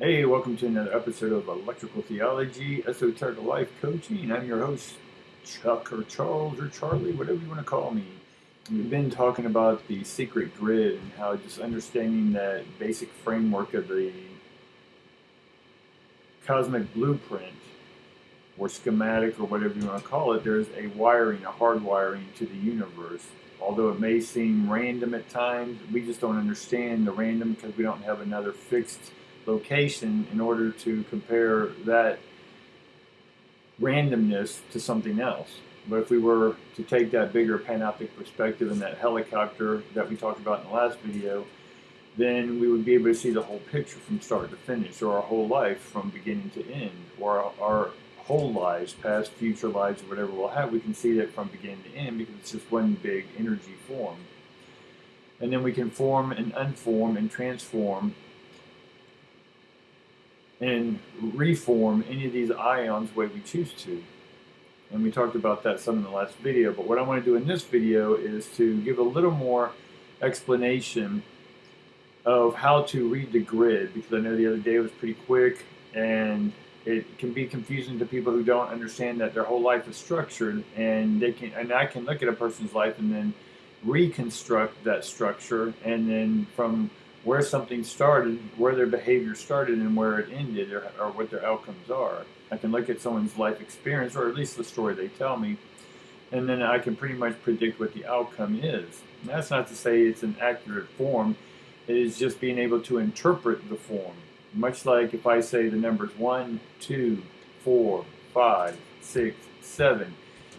Hey, welcome to another episode of Electrical Theology, Esoteric Life Coaching. I'm your host, Chuck or Charles or Charlie, whatever you want to call me. We've been talking about the secret grid and how just understanding that basic framework of the cosmic blueprint or schematic or whatever you want to call it, there's a wiring, a hard wiring to the universe. Although it may seem random at times, we just don't understand the random because we don't have another fixed location in order to compare that randomness to something else. But if we were to take that bigger panoptic perspective and that helicopter that we talked about in the last video, then we would be able to see the whole picture from start to finish, or our whole life from beginning to end, or our whole lives, past, future lives, whatever we'll have, we can see that from beginning to end because it's just one big energy form. And then we can form and unform and transform and reform any of these ions the way we choose to. And we talked about that some in the last video, but what I want to do in this video is to give a little more explanation of how to read the grid, because I know the other day it was pretty quick and it can be confusing to people who don't understand that their whole life is structured, and I can look at a person's life and then reconstruct that structure, and then from where something started, where their behavior started and where it ended, or what their outcomes are. I can look at someone's life experience, or at least the story they tell me, and then I can pretty much predict what the outcome is. And that's not to say it's an accurate form. It is just being able to interpret the form. Much like if I say the numbers 1, 2, 4, 5, 6, 7,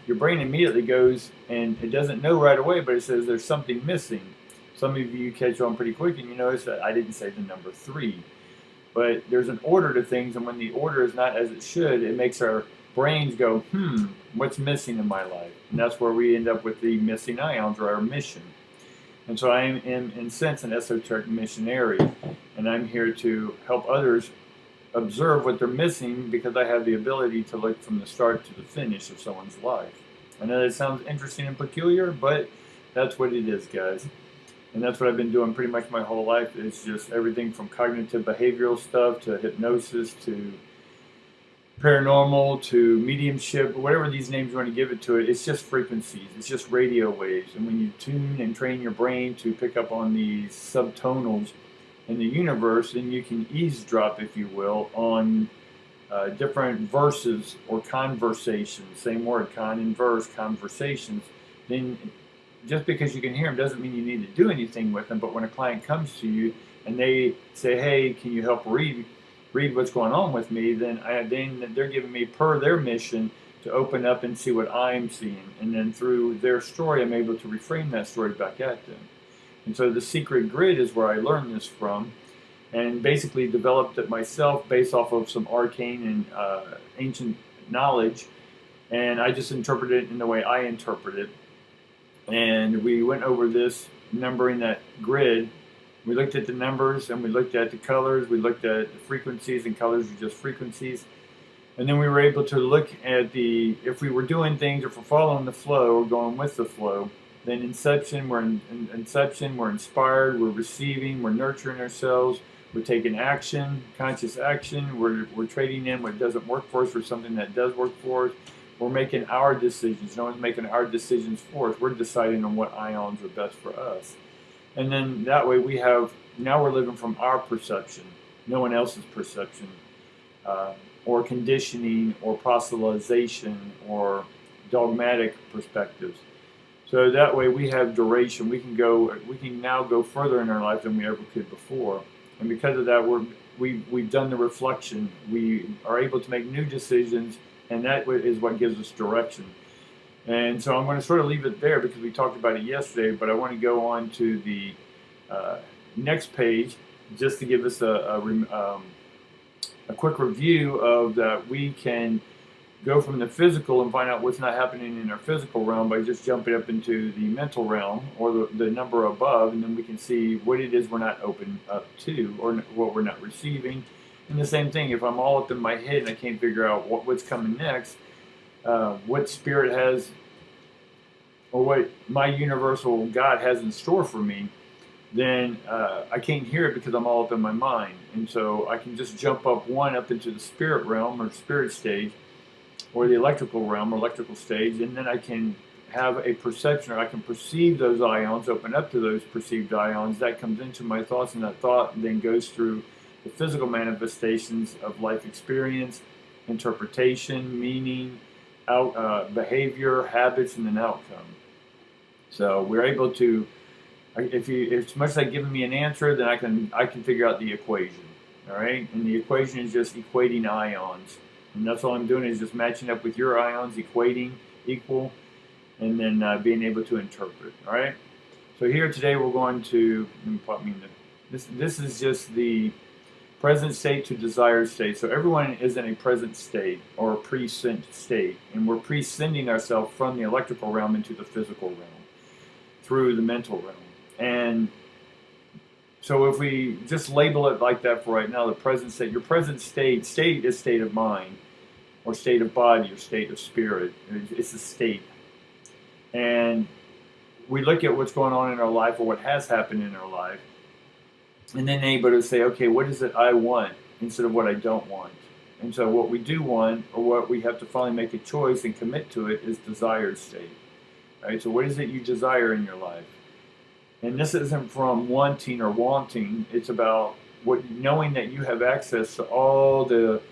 your brain immediately goes, and it doesn't know right away, but it says there's something missing. Some of you catch on pretty quick and you notice that I didn't say the number 3. But there's an order to things, and when the order is not as it should, it makes our brains go, what's missing in my life? And that's where we end up with the missing ions, or our mission. And so I am, in a sense, an esoteric missionary, and I'm here to help others observe what they're missing, because I have the ability to look from the start to the finish of someone's life. I know that sounds interesting and peculiar, but that's what it is, guys. And that's what I've been doing pretty much my whole life. It's just everything from cognitive behavioral stuff to hypnosis to paranormal to mediumship, whatever these names you want to give it to it. It's just frequencies. It's just radio waves. And when you tune and train your brain to pick up on these subtonals in the universe, then you can eavesdrop, if you will, on different verses or conversations. Same word, con and verse, conversations. Then just because you can hear them doesn't mean you need to do anything with them. But when a client comes to you and they say, hey, can you help read what's going on with me, then they're giving me, per their mission, to open up and see what I'm seeing. And then through their story, I'm able to reframe that story back at them. And so the secret grid is where I learned this from, and basically developed it myself based off of some arcane and ancient knowledge. And I just interpret it in the way I interpret it. And we went over this, numbering that grid. We looked at the numbers, and we looked at the colors. We looked at the frequencies, and colors are just frequencies. And then we were able to look at if we were doing things, if we're following the flow or going with the flow, then inception, we're inspired, we're receiving, we're nurturing ourselves, we're taking action, conscious action, we're trading in what doesn't work for us for something that does work for us. We're making our decisions. No one's making our decisions for us. We're deciding on what ions are best for us. And then that way now we're living from our perception, no one else's perception, or conditioning, or proselytization, or dogmatic perspectives. So that way we have duration. We can now go further in our life than we ever could before. And because of that, we've done the reflection. We are able to make new decisions, and that is what gives us direction. And so I'm going to sort of leave it there because we talked about it yesterday, but I want to go on to the next page just to give us a quick review of that. We can go from the physical and find out what's not happening in our physical realm by just jumping up into the mental realm, or the number above, and then we can see what it is we're not open up to, or what we're not receiving. And the same thing, if I'm all up in my head and I can't figure out what's coming next, what spirit has, or what my universal God has in store for me, then I can't hear it because I'm all up in my mind. And so I can just jump up into the spirit realm or spirit stage, or the electrical realm or electrical stage, and then I can have a perception, or I can perceive those ions, open up to those perceived ions. That comes into my thoughts, and that thought then goes through the physical manifestations of life experience, interpretation, meaning, behavior, habits, and then outcome. So we're able to, if as much as I've given me an answer, then I can figure out the equation. All right, and the equation is just equating ions, and that's all I'm doing is just matching up with your ions, equating, equal, and then being able to interpret. All right. So here today we're going to this is just the present state to desired state. So everyone is in a present state or a present state, and we're prescinding ourselves from the electrical realm into the physical realm through the mental realm. And so if we just label it like that for right now, the present state, your present state is state of mind, or state of body, or state of spirit. It's a state. And we look at what's going on in our life, or what has happened in our life, and then able to say, okay, what is it I want instead of what I don't want? And so what we do want, or what we have to finally make a choice and commit to it, is desired state. Right? So what is it you desire in your life? And this isn't from wanting or wanting. It's about knowing that you have access to all the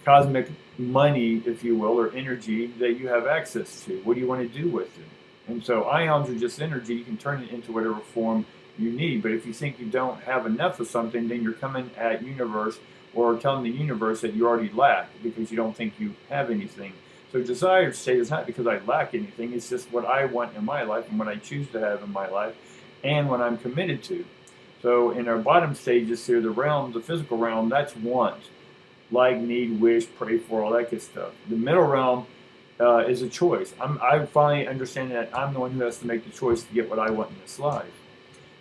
cosmic money, if you will, or energy that you have access to. What do you want to do with it? And so ions are just energy. You can turn it into whatever form you need. But if you think you don't have enough of something, then you're coming at universe, or telling the universe that you already lack because you don't think you have anything. So desired state is not because I lack anything. It's just what I want in my life and what I choose to have in my life and what I'm committed to. So in our bottom stages here, the realm, the physical realm, that's want. Like, need, wish, pray for, all that good stuff. The middle realm is a choice. I finally understand that I'm the one who has to make the choice to get what I want in this life.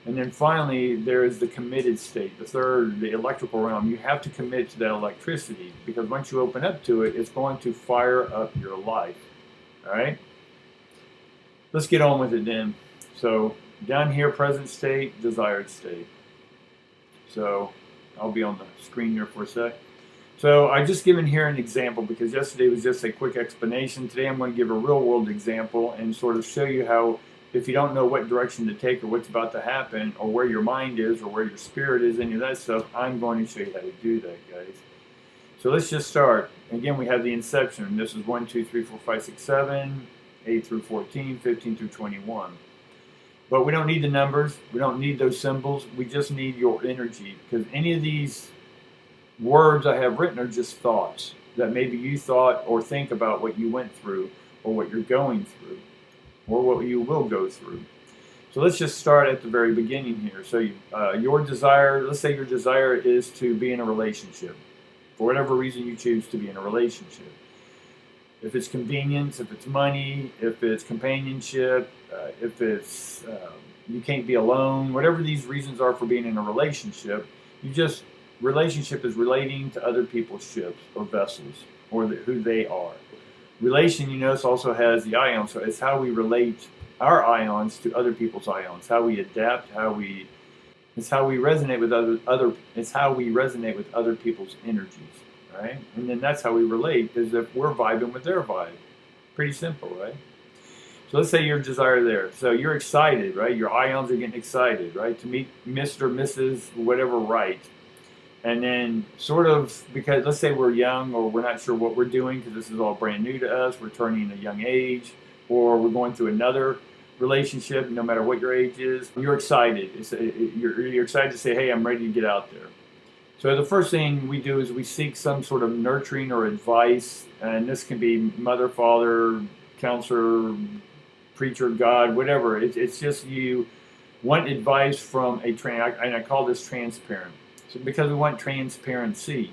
And then finally, there is the committed state, the third, the electrical realm. You have to commit to that electricity, because once you open up to it, it's going to fire up your life. All right? Let's get on with it then. So down here, present state, desired state. So I'll be on the screen here for a sec. So I just given here an example, because yesterday was just a quick explanation. Today I'm going to give a real world example and sort of show you how, if you don't know what direction to take or what's about to happen or where your mind is or where your spirit is, any of that stuff, I'm going to show you how to do that, guys. So let's just start. Again, we have the inception. This is 1, 2, 3, 4, 5, 6, 7, 8 through 14, 15 through 21. But we don't need the numbers. We don't need those symbols. We just need your energy, because any of these words I have written are just thoughts that maybe you thought or think about what you went through or what you're going through or what you will go through. So let's just start at the very beginning here. So your desire, let's say your desire is to be in a relationship. For whatever reason you choose to be in a relationship. If it's convenience, if it's money, if it's companionship, if it's you can't be alone, whatever these reasons are for being in a relationship, relationship is relating to other people's ships or vessels, or who they are. Relation, you notice, also has the ions, so it's how we relate our ions to other people's ions, how we adapt, it's how we resonate with it's how we resonate with other people's energies, right? And then that's how we relate, is if we're vibing with their vibe. Pretty simple, right? So let's say your desire there. So you're excited, right? Your ions are getting excited, right? To meet Mr. or Mrs. whatever, right? And then sort of, because let's say we're young or we're not sure what we're doing because this is all brand new to us, we're turning a young age, or we're going through another relationship, no matter what your age is, you're excited. You're excited to say, hey, I'm ready to get out there. So the first thing we do is we seek some sort of nurturing or advice, and this can be mother, father, counselor, preacher, God, whatever. It's just you want advice from and I call this transparent. Because we want transparency,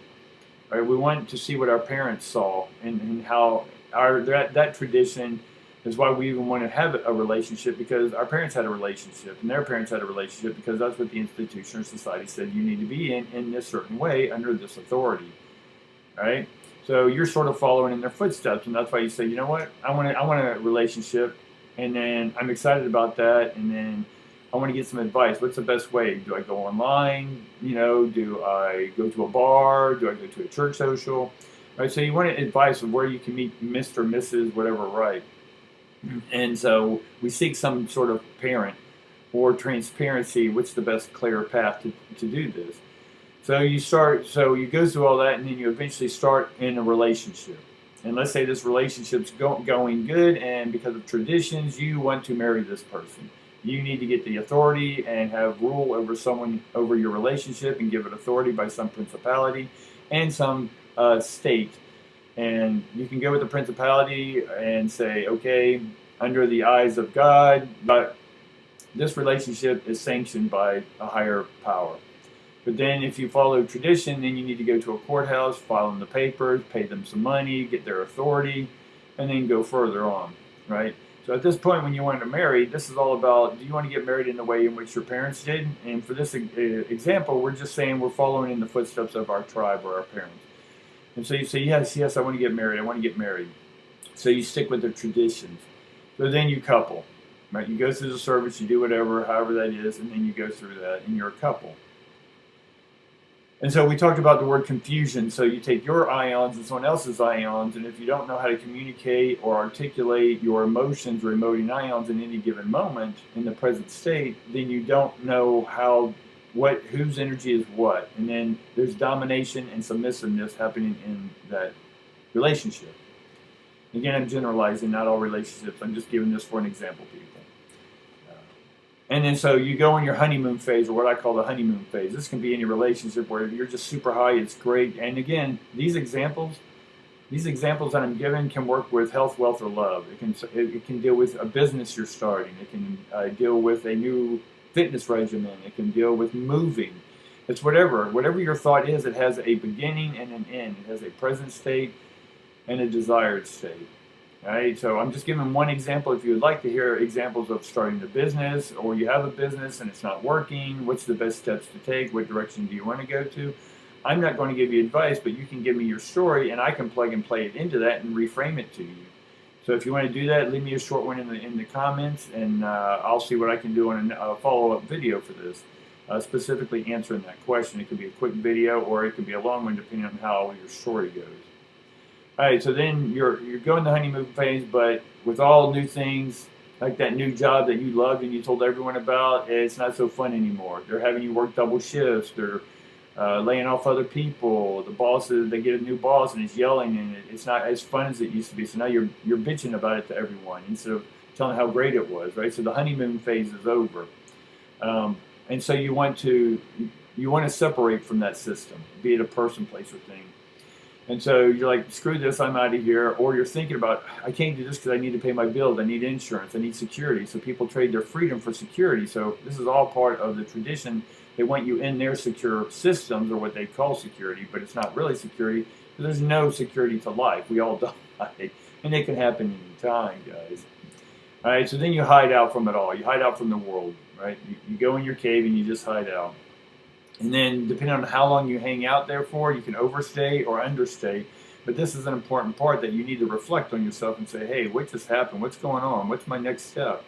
right? We want to see what our parents saw and how that tradition is why we even want to have a relationship, because our parents had a relationship and their parents had a relationship, because that's what the institution or society said you need to be in this certain way under this authority, right? So you're sort of following in their footsteps, and that's why you say, you know what, I want a relationship, and then I'm excited about that, and then I want to get some advice. What's the best way? Do I go online? Do I go to a bar? Do I go to a church social? Right. So you want advice of where you can meet Mr., Mrs., whatever, right? And so we seek some sort of parent or transparency. What's the best, clear path to do this? So you go through all that, and then you eventually start in a relationship. And let's say this relationship's going good, and because of traditions, you want to marry this person. You need to get the authority and have rule over your relationship, and give it authority by some principality and some state. And you can go with the principality and say, okay, under the eyes of God, but this relationship is sanctioned by a higher power. But then if you follow tradition, then you need to go to a courthouse, file in the papers, pay them some money, get their authority, and then go further on, right? So at this point, when you want to marry, this is all about, do you want to get married in the way in which your parents did? And for this example, we're just saying we're following in the footsteps of our tribe or our parents. And so you say, yes, I want to get married. I want to get married. So you stick with the traditions. So then you couple, right? You go through the service, you do whatever, however that is, and then you go through that, and you're a couple. And so we talked about the word confusion. So you take your ions and someone else's ions, and if you don't know how to communicate or articulate your emotions or emoting ions in any given moment in the present state, then you don't know whose energy is what. And then there's domination and submissiveness happening in that relationship. Again, I'm generalizing, not all relationships. I'm just giving this for an example, people. And then so you go in your honeymoon phase, or what I call the honeymoon phase. This can be any relationship where you're just super high, it's great. And again, these examples that I'm giving can work with health, wealth, or love. It can deal with a business you're starting. It can deal with a new fitness regimen. It can deal with moving. It's whatever your thought is. It has a beginning and an end. It has a present state and a desired state. Right, so I'm just giving one example. If you would like to hear examples of starting a business, or you have a business and it's not working, what's the best steps to take? What direction do you want to go to? I'm not going to give you advice, but you can give me your story, and I can plug and play it into that and reframe it to you. So if you want to do that, leave me a short one in the comments, and I'll see what I can do on a follow-up video for this, specifically answering that question. It could be a quick video, or it could be a long one, depending on how your story goes. All right, so then you're going the honeymoon phase, but with all new things, like that new job that you loved and you told everyone about, it's not so fun anymore. They're having you work double shifts. They're laying off other people. The bosses, they get a new boss and he's yelling, and it's not as fun as it used to be. So now you're bitching about it to everyone instead of telling how great it was, right? So the honeymoon phase is over, and so you want to separate from that system, be it a person, place, or thing. And so you're like, screw this, I'm out of here. Or you're thinking about, I can't do this because I need to pay my bills, I need insurance, I need security. So people trade their freedom for security. So this is all part of the tradition. They want you in their secure systems, or what they call security, but it's not really security, because there's no security to life. We all die, and it can happen anytime, guys. All right, so then you hide out from it all. You hide out from the world, right? You go in your cave and you just hide out. And then, depending on how long you hang out there for, you can overstay or understay. But this is an important part that you need to reflect on yourself and say, hey, what just happened? What's going on? What's my next step?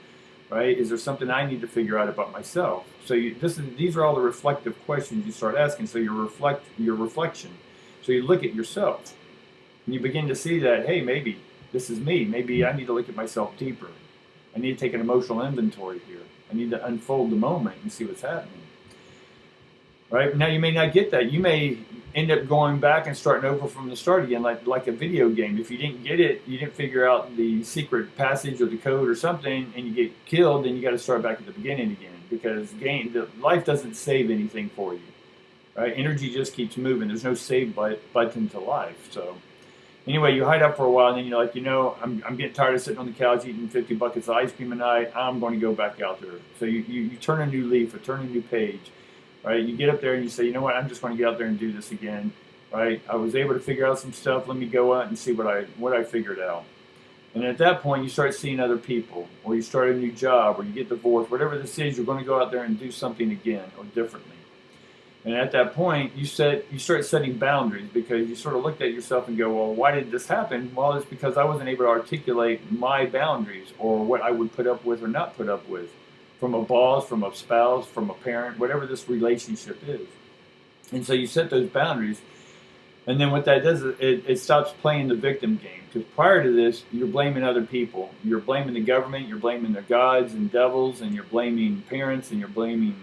Right? Is there something I need to figure out about myself? So these are all the reflective questions you start asking. So your reflection. So you look at yourself, and you begin to see that, hey, maybe this is me. Maybe I need to look at myself deeper. I need to take an emotional inventory here. I need to unfold the moment and see what's happening. Right? Now, you may not get that. You may end up going back and starting over from the start again, like a video game. If you didn't get it, you didn't figure out the secret passage or the code or something, and you get killed, then you got to start back at the beginning again, because life doesn't save anything for you. Right? Energy just keeps moving. There's no save button to life. So anyway, you hide out for a while, and then you're like, I'm getting tired of sitting on the couch eating 50 buckets of ice cream a night. I'm going to go back out there. So you turn a new leaf, or turn a new page. Right? You get up there and you say, you know what, I'm just going to get out there and do this again. Right? I was able to figure out some stuff. Let me go out and see what I figured out. And at that point, you start seeing other people, or you start a new job, or you get divorced. Whatever this is, you're going to go out there and do something again, or differently. And at that point, you start setting boundaries, because you sort of looked at yourself and go, well, why did this happen? Well, it's because I wasn't able to articulate my boundaries, or what I would put up with or not put up with. from a boss, from a spouse, from a parent, whatever this relationship is. And so you set those boundaries. And then what that does is it stops playing the victim game. Because prior to this, you're blaming other people. You're blaming the government, you're blaming the gods and devils, and you're blaming parents, and you're blaming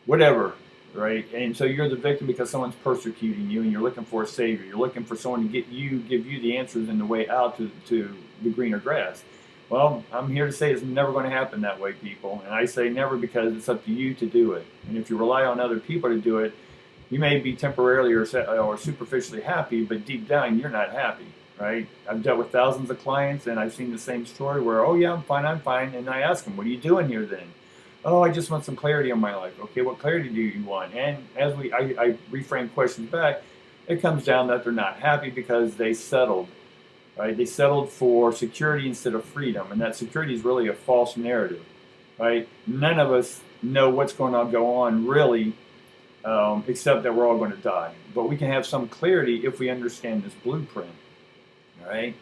whatever, right? And so you're the victim because someone's persecuting you, and you're looking for a savior. You're looking for someone to give you the answers and the way out to the greener grass. Well, I'm here to say it's never going to happen that way, people. And I say never because it's up to you to do it. And if you rely on other people to do it, you may be temporarily or superficially happy, but deep down, you're not happy, right? I've dealt with thousands of clients, and I've seen the same story where, oh, yeah, I'm fine. And I ask them, what are you doing here then? Oh, I just want some clarity in my life. Okay, what clarity do you want? And as I reframe questions back, it comes down that they're not happy because they settled, right? They settled for security instead of freedom, and that security is really a false narrative, right? None of us know what's going to go on really, except that we're all going to die. But we can have some clarity if we understand this blueprint, all right?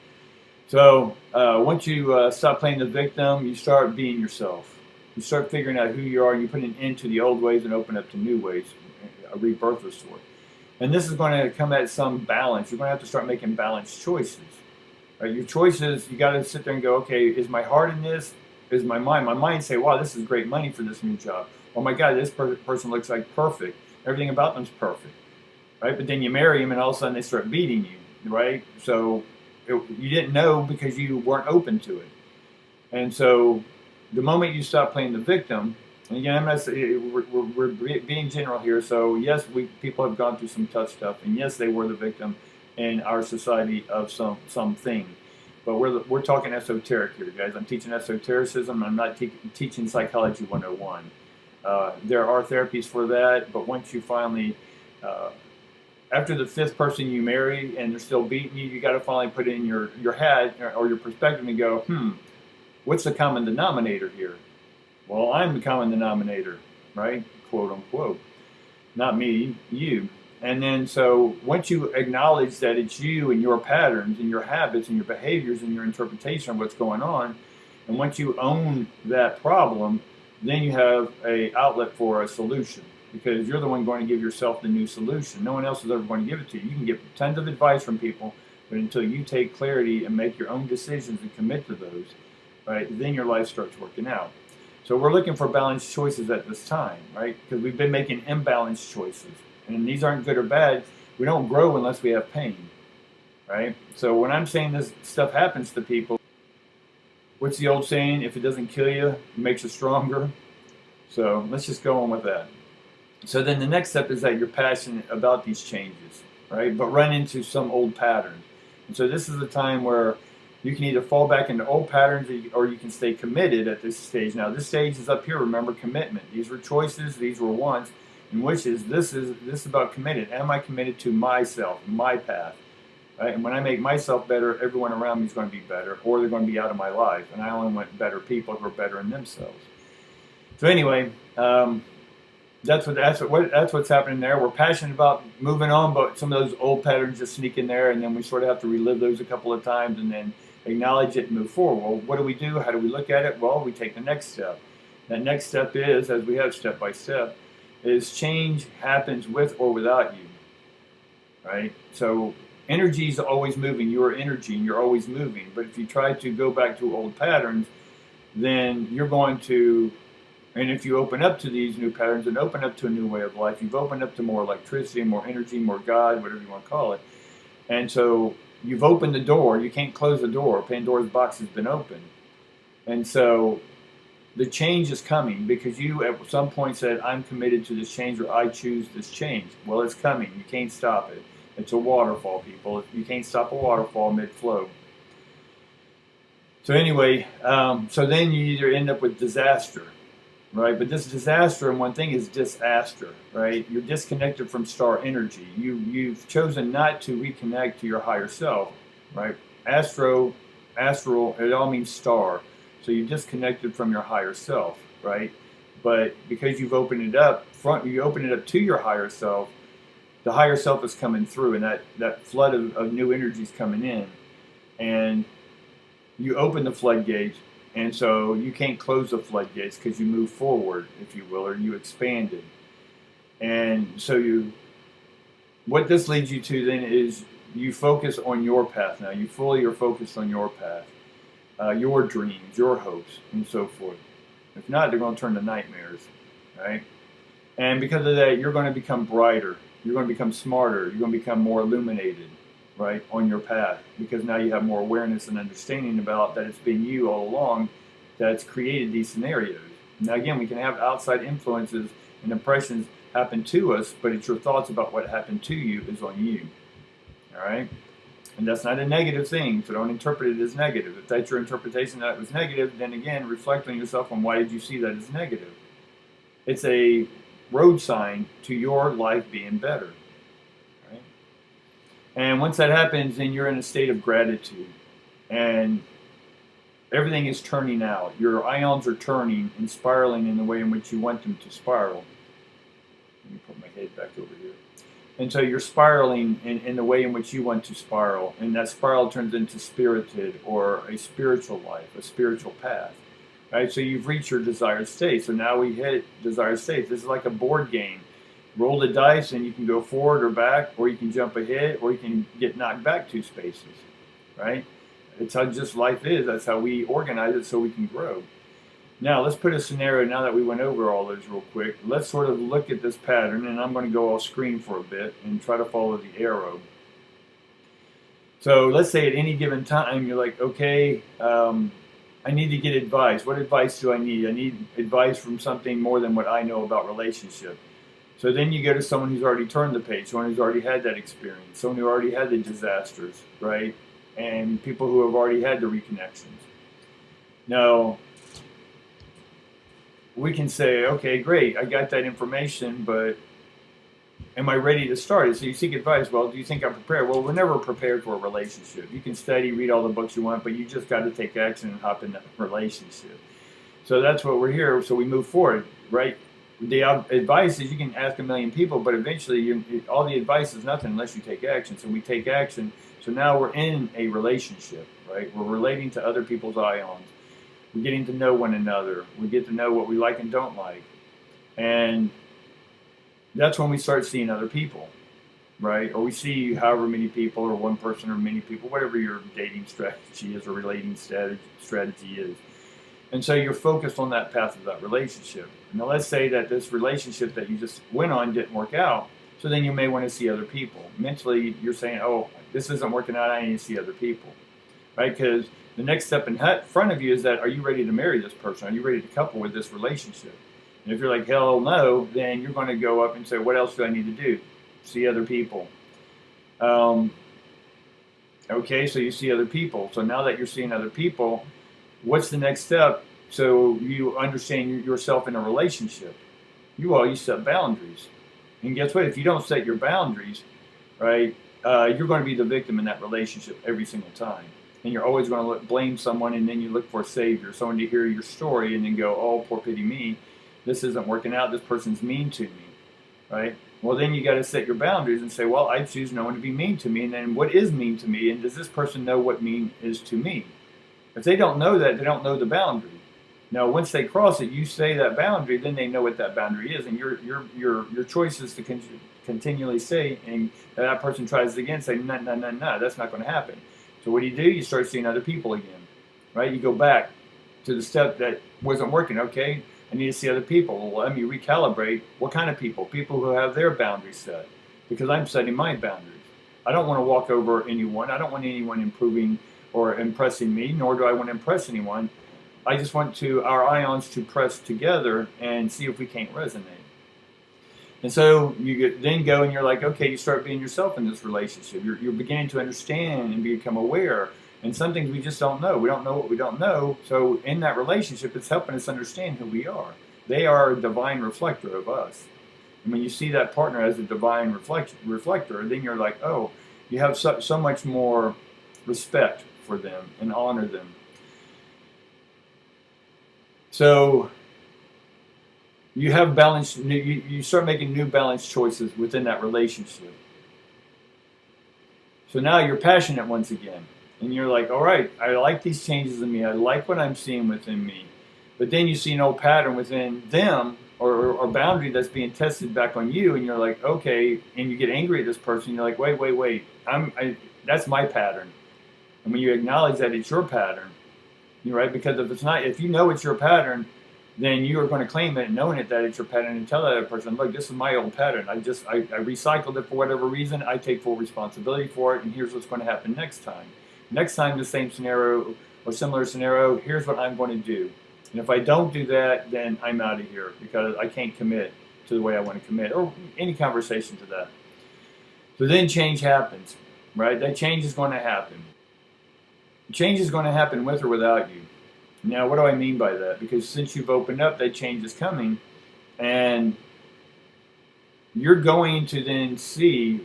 So once you stop playing the victim, you start being yourself. You start figuring out who you are. You put an end to the old ways and open up to new ways, a rebirth of sort. And this is going to come at some balance. You're going to have to start making balanced choices. Right? Your choices, you got to sit there and go, okay, is my heart in this? Is my mind? My mind say, wow, this is great money for this new job. Oh my God, this person looks like perfect. Everything about them's perfect, right? But then you marry them, and all of a sudden they start beating you, right? So you didn't know because you weren't open to it. And so the moment you stop playing the victim, and again, I'm not saying we're being general here. So yes, people have gone through some tough stuff, and yes, they were the victim in our society of something. But we're talking esoteric here, guys. I'm teaching esotericism. I'm not teaching psychology 101. There are therapies for that, but once you finally, after the fifth person you marry and they're still beating you, you got to finally put in your head or your perspective and go, what's the common denominator here? Well, I'm the common denominator, right? Quote unquote. Not me, you. And then so once you acknowledge that it's you and your patterns and your habits and your behaviors and your interpretation of what's going on, and once you own that problem, then you have an outlet for a solution, because you're the one going to give yourself the new solution. No one else is ever going to give it to you. You can get tons of advice from people, but until you take clarity and make your own decisions and commit to those, right, then your life starts working out. So we're looking for balanced choices at this time, right? Because we've been making imbalanced choices. And these aren't good or bad. We don't grow unless we have pain, right? So when I'm saying this stuff happens to people, what's the old saying? If it doesn't kill you, it makes you stronger. So let's just go on with that. So then the next step is that you're passionate about these changes, right? But run into some old patterns. And so this is the time where you can either fall back into old patterns or you can stay committed at this stage. Now, this stage is up here. Remember, commitment. These were choices. These were wants. And wishes. This is about committed. Am I committed to myself, my path? Right? And when I make myself better, everyone around me is going to be better, or they're going to be out of my life. And I only want better people who are better in themselves. So anyway, that's what's happening there. We're passionate about moving on, but some of those old patterns just sneak in there, and then we sort of have to relive those a couple of times, and then acknowledge it and move forward. Well, what do we do? How do we look at it? Well, we take the next step. That next step is, as we have step by step, is change happens with or without you, right? So energy is always moving. You are energy, and you're always moving. But if you try to go back to old patterns, then you're going to, and if you open up to these new patterns and open up to a new way of life, you've opened up to more electricity, more energy, more God, whatever you want to call it. And so you've opened the door. You can't close the door. Pandora's box has been opened. And so the change is coming because you at some point said, I'm committed to this change, or I choose this change. Well, it's coming. You can't stop it. It's a waterfall, people. You can't stop a waterfall mid-flow. So anyway, so then you either end up with disaster, right? But this disaster, and one thing is disaster, right? You're disconnected from star energy. You've chosen not to reconnect to your higher self, right? Astral, it all means star. So you're disconnected from your higher self, right? But because you've opened it up, you open it up to your higher self, the higher self is coming through, and that flood of new energy is coming in. And you open the floodgates, And so you can't close the floodgates because you move forward, if you will, or you expanded. And so what this leads you to then is you focus on your path now. You fully are focused on your path, your dreams, your hopes, and so forth. If not, they're going to turn to nightmares, right? And because of that, you're going to become brighter. You're going to become smarter. You're going to become more illuminated, right, on your path, because now you have more awareness and understanding about that it's been you all along that's created these scenarios. Now, again, we can have outside influences and impressions happen to us, but it's your thoughts about what happened to you is on you, all right? And that's not a negative thing, so don't interpret it as negative. If that's your interpretation that it was negative, then again, reflect on yourself on why did you see that as negative. It's a road sign to your life being better. Right? And once that happens, then you're in a state of gratitude. And everything is turning out. Your ions are turning and spiraling in the way in which you want them to spiral. Let me put my head back over here. And so you're spiraling in the way in which you want to spiral. And that spiral turns into spirited or a spiritual life, a spiritual path. Right, so you've reached your desired state. So now we hit desired state. This is like a board game. Roll the dice and you can go forward or back, or you can jump ahead, or you can get knocked back 2 spaces. Right? It's how just life is. That's how we organize it so we can grow. Now let's put a scenario, now that we went over all those real quick, let's sort of look at this pattern, and I'm going to go off screen for a bit and try to follow the arrow. So let's say at any given time you're like, okay, I need to get advice. What advice do I need? I need advice from something more than what I know about relationship. So then you go to someone who's already turned the page, someone who's already had that experience, someone who already had the disasters, right? And people who have already had the reconnections. Now, we can say, okay, great, I got that information, but am I ready to start? So you seek advice. Well, do you think I'm prepared? Well, we're never prepared for a relationship. You can study, read all the books you want, but you just got to take action and hop in that relationship. So that's what we're here. So we move forward, right? The advice is you can ask a million people, but eventually all the advice is nothing unless you take action. So we take action. So now we're in a relationship, right? We're relating to other people's ions. We're getting to know one another. We get to know what we like and don't like. And that's when we start seeing other people, right? Or we see however many people, or one person, or many people, whatever your dating strategy is or relating strategy is. And so you're focused on that path of that relationship. Now let's say that this relationship that you just went on didn't work out, so then you may want to see other people. Mentally, you're saying, oh, this isn't working out, I need to see other people, right? Because the next step in front of you is that, are you ready to marry this person? Are you ready to couple with this relationship? And if you're like, hell no, then you're going to go up and say, what else do I need to do? See other people. Okay, so you see other people. So now that you're seeing other people, what's the next step? So you understand yourself in a relationship. You set boundaries. And guess what? If you don't set your boundaries, right, you're going to be the victim in that relationship every single time. And you're always going to blame someone, and then you look for a savior, someone to hear your story and then go, oh, poor pity me. This isn't working out. This person's mean to me, right? Well, then you got to set your boundaries and say, well, I choose no one to be mean to me. And then what is mean to me? And does this person know what mean is to me? If they don't know that, they don't know the boundary. Now, once they cross it, you say that boundary, then they know what that boundary is. And your choice is to continually say, and that person tries it again, say, no, that's not going to happen. So what do? You start seeing other people again, right? You go back to the step that wasn't working. Okay, I need to see other people. Well, let me recalibrate. What kind of people? People who have their boundaries set, because I'm setting my boundaries. I don't want to walk over anyone. I don't want anyone improving or impressing me, nor do I want to impress anyone. I just want our ions to press together and see if we can't resonate. And so you then go and you're like, okay, you start being yourself in this relationship. You're beginning to understand and become aware. And some things we just don't know. We don't know what we don't know. So in that relationship, it's helping us understand who we are. They are a divine reflector of us. And when you see that partner as a divine reflector, then you're like, oh, you have so much more respect for them and honor them. So you have balance. You start making new balanced choices within that relationship. So now you're passionate once again, And you're like, all right, I like these changes in me. I like what I'm seeing within me. But then you see an old pattern within them, or boundary that's being tested back on you, and you're like, okay, and you get angry at this person. You're like, wait, that's my pattern. And when you acknowledge that it's your pattern, you're right, because if it's not, if you know it's your pattern, then you are going to claim it, knowing it that it's your pattern, and tell that other person, look, this is my old pattern. I recycled it for whatever reason. I take full responsibility for it, and here's what's going to happen next time. Next time, the same scenario or similar scenario, here's what I'm going to do. And if I don't do that, then I'm out of here because I can't commit to the way I want to commit, or any conversation to that. So then change happens, right? That change is going to happen. Change is going to happen with or without you. Now, what do I mean by that? Because since you've opened up, that change is coming, and you're going to then see,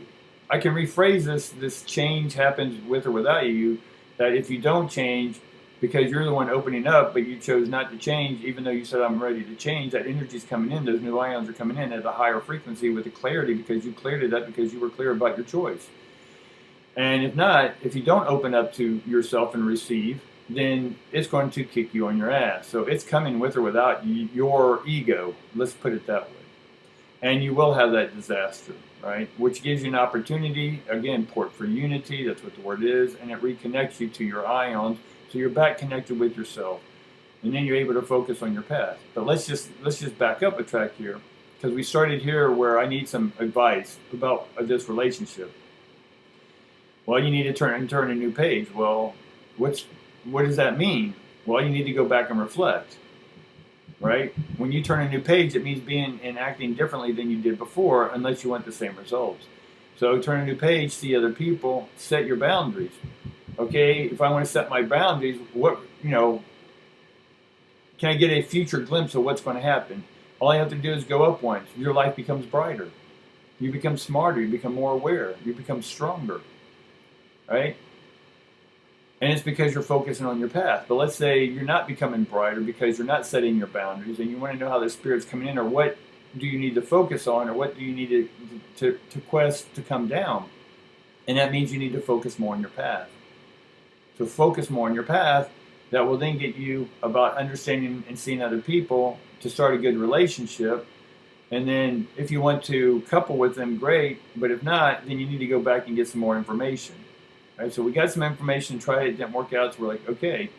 I can rephrase this change happens with or without you, that if you don't change, because you're the one opening up, but you chose not to change, even though you said, I'm ready to change, that energy's coming in, those new ions are coming in at a higher frequency with the clarity, because you cleared it up, because you were clear about your choice. And if not, if you don't open up to yourself and receive, then it's going to kick you on your ass. So it's coming with or without your ego, let's put it that way. And you will have that disaster, right? Which gives you an opportunity, again, port for unity, that's what the word is, and it reconnects you to your ions, so you're back connected with yourself. And then you're able to focus on your path. But let's just back up a track here, because we started here where I need some advice about this relationship. Well, you need to turn a new page. Well, what does that mean? Well, you need to go back and reflect, right? When you turn a new page, it means being and acting differently than you did before, unless you want the same results. So turn a new page, see other people, set your boundaries. Okay, if I want to set my boundaries, can I get a future glimpse of what's going to happen? All I have to do is go up once. Your life becomes brighter. You become smarter. You become more aware. You become stronger, right? And it's because you're focusing on your path. But let's say you're not becoming brighter because you're not setting your boundaries, and you want to know how the Spirit's coming in, or what do you need to focus on, or what do you need to quest to come down. And that means you need to focus more on your path. So focus more on your path. That will then get you about understanding and seeing other people to start a good relationship. And then if you want to couple with them, great. But if not, then you need to go back and get some more information. Right? So we got some information, tried it, didn't work out. So we're like, okay,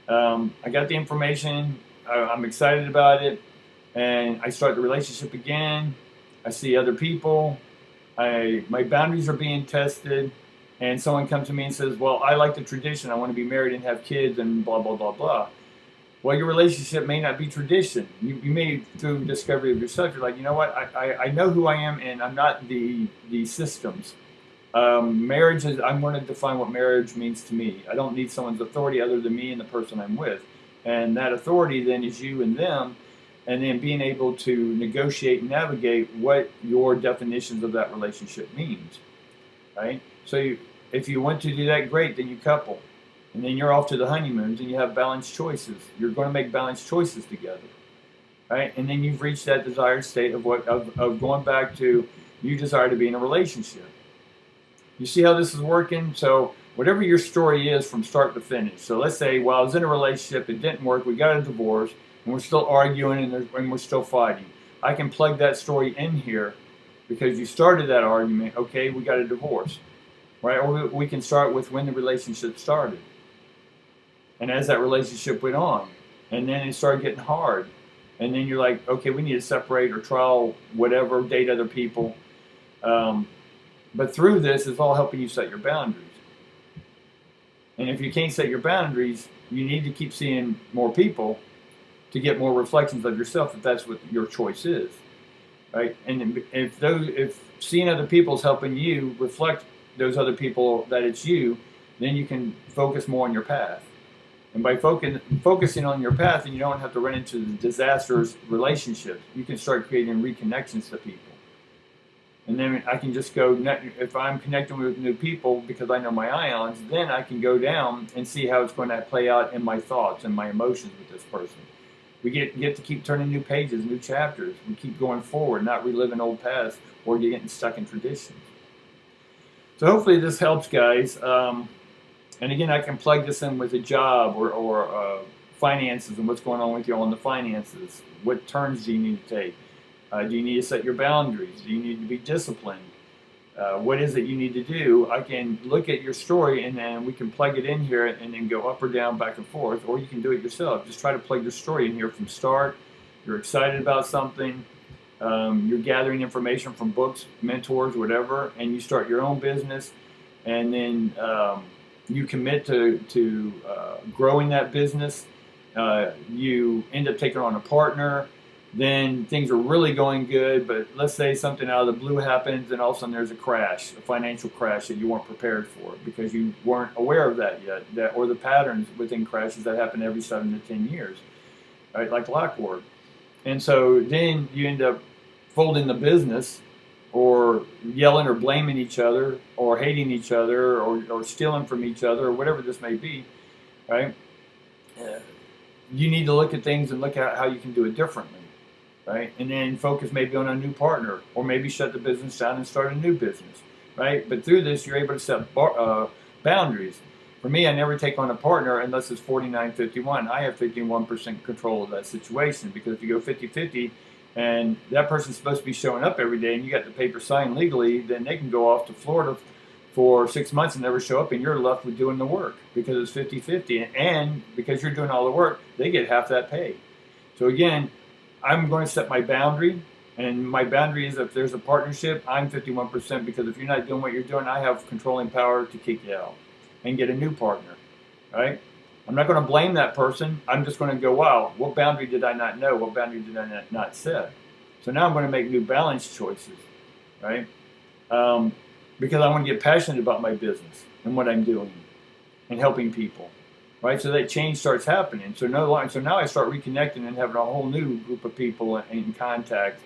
I got the information. I'm excited about it. And I start the relationship again. I see other people. My boundaries are being tested. And someone comes to me and says, well, I like the tradition. I want to be married and have kids and blah, blah, blah, blah. Well, your relationship may not be tradition. You may, through discovery of yourself, you're like, you know what? I know who I am, and I'm not the systems. Marriage is, I'm going to define what marriage means to me. I don't need someone's authority other than me and the person I'm with. And that authority then is you and them, and then being able to negotiate and navigate what your definitions of that relationship means, right? So if you want to do that, great, then you couple. And then you're off to the honeymoons, and you have balanced choices. You're going to make balanced choices together, right? And then you've reached that desired state of going back to, you desire to be in a relationship. You see how this is working? So whatever your story is from start to finish. So let's say, well, I was in a relationship, it didn't work, we got a divorce, and we're still arguing and we're still fighting. I can plug that story in here because you started that argument. Okay, we got a divorce, right? Or we can start with when the relationship started. And as that relationship went on, and then it started getting hard, and then you're like, okay, we need to separate or trial whatever, date other people. But through this, it's all helping you set your boundaries. And if you can't set your boundaries, you need to keep seeing more people to get more reflections of yourself, if that's what your choice is, right? And if seeing other people is helping you reflect those other people that it's you, then you can focus more on your path. And by focusing on your path, then you don't have to run into the disastrous relationships. You can start creating reconnections to people. And then I can just go, if I'm connecting with new people because I know my ions, then I can go down and see how it's going to play out in my thoughts and my emotions with this person. We get to keep turning new pages, new chapters. We keep going forward, not reliving old past or getting stuck in traditions. So hopefully this helps, guys. And again, I can plug this in with a job or finances and what's going on with you on the finances. What turns do you need to take? Do you need to set your boundaries? Do you need to be disciplined? What is it you need to do? I can look at your story and then we can plug it in here and then go up or down, back and forth, or you can do it yourself. Just try to plug your story in here from start. You're excited about something. You're gathering information from books, mentors, whatever, and you start your own business, and then you commit to growing that business. You end up taking on a partner. Then things are really going good, but let's say something out of the blue happens and all of a sudden there's a crash, a financial crash that you weren't prepared for because you weren't aware of that yet, or the patterns within crashes that happen every 7 to 10 years, right? Like clockwork. And so then you end up folding the business or yelling or blaming each other or hating each other or stealing from each other or whatever this may be, right? You need to look at things and look at how you can do it differently. Right, and then focus maybe on a new partner, or maybe shut the business down and start a new business, right? But through this, you're able to set boundaries. For me, I never take on a partner unless it's 49-51. I have 51% control of that situation, because if you go 50-50 and that person's supposed to be showing up every day and you got the paper signed legally, then they can go off to Florida for 6 months and never show up, and you're left with doing the work because it's 50-50. And because you're doing all the work, they get half that pay. So again, I'm going to set my boundary, and my boundary is if there's a partnership, I'm 51%, because if you're not doing what you're doing, I have controlling power to kick you out and get a new partner, right? I'm not going to blame that person. I'm just going to go, wow, what boundary did I not know? What boundary did I not set? So now I'm going to make new balance choices, right? Because I want to get passionate about my business and what I'm doing and helping people. Right, so that change starts happening. So now I start reconnecting and having a whole new group of people in contact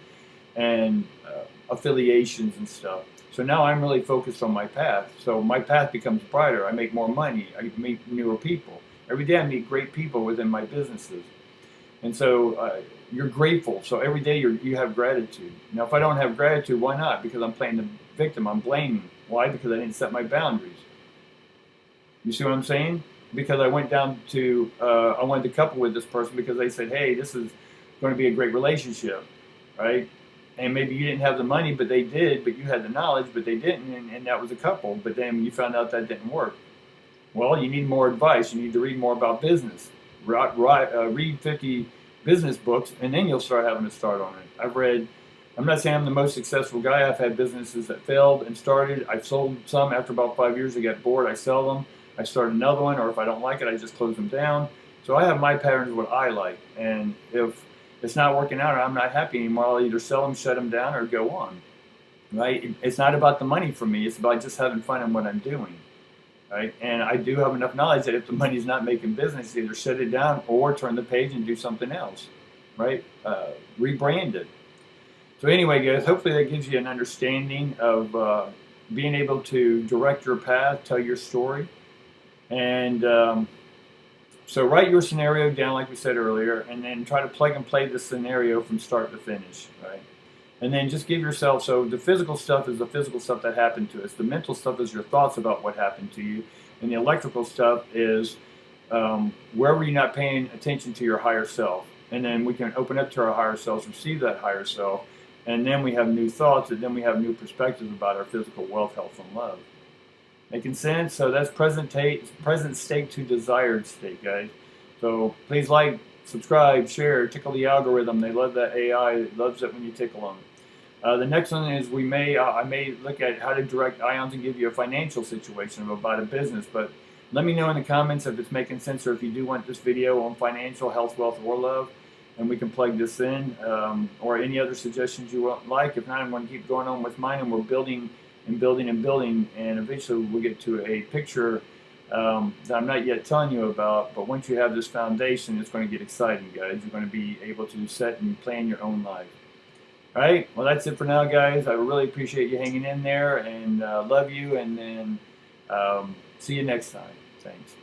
and affiliations and stuff. So now I'm really focused on my path. So my path becomes brighter. I make more money. I meet newer people. Every day I meet great people within my businesses. And so you're grateful. So every day you have gratitude. Now, if I don't have gratitude, why not? Because I'm playing the victim. I'm blaming. Why? Because I didn't set my boundaries. You see what I'm saying? Because I went down to, I wanted to couple with this person because they said, hey, this is going to be a great relationship, right? And maybe you didn't have the money, but they did, but you had the knowledge, but they didn't, and that was a couple. But then you found out that didn't work. Well, you need more advice. You need to read more about business. Read 50 business books, and then you'll start having to start on it. I'm not saying I'm the most successful guy. I've had businesses that failed and started. I've sold some. After about 5 years, I got bored. I sell them. I start another one, or if I don't like it, I just close them down. So I have my patterns of what I like, and if it's not working out or I'm not happy anymore, I'll either sell them, shut them down, or go on. Right? It's not about the money for me. It's about just having fun in what I'm doing. Right? And I do have enough knowledge that if the money's not making business, either shut it down or turn the page and do something else. Right? Rebrand it. So anyway, guys, hopefully that gives you an understanding of being able to direct your path, tell your story. And so write your scenario down like we said earlier, and then try to plug and play the scenario from start to finish, right? And then just give yourself, so the physical stuff is the physical stuff that happened to us. The mental stuff is your thoughts about what happened to you. And the electrical stuff is where were you not paying attention to your higher self? And then we can open up to our higher selves, receive that higher self, and then we have new thoughts, and then we have new perspectives about our physical wealth, health, and love. Making sense? So that's present state to desired state, guys. So please like, subscribe, share, tickle the algorithm. They love that AI. It loves it when you tickle them. The next one is I may look at how to direct ions and give you a financial situation about a business. But let me know in the comments if it's making sense, or if you do want this video on financial, health, wealth, or love, and we can plug this in, or any other suggestions you would like. If not, I'm going to keep going on with mine, and we're building and building and building, and eventually we'll get to a picture that I'm not yet telling you about. But once you have this foundation, it's going to get exciting, guys. You're going to be able to set and plan your own life. All right, well, that's it for now, guys. I really appreciate you hanging in there, and love you, and then see you next time. Thanks.